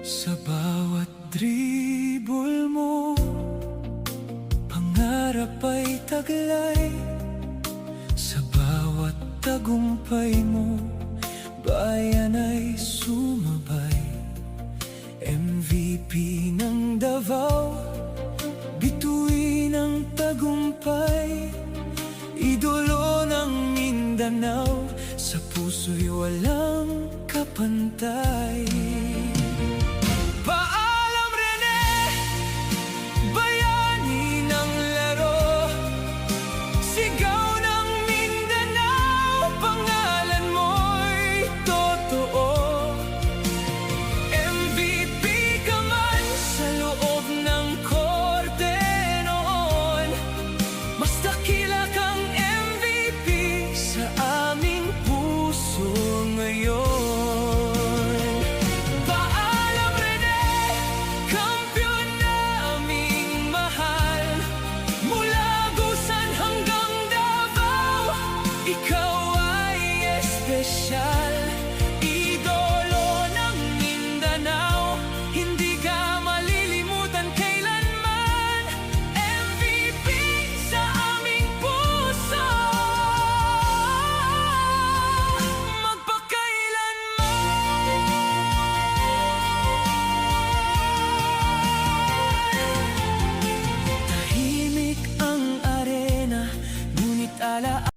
Sa bawat dribble mo, pangarap ay taglay. Sa bawat tagumpay mo, bayan ay sumabay. MVP ng Davao, bituin ng tagumpay. Idolo ng Mindanao, sa puso'y walang kapantay.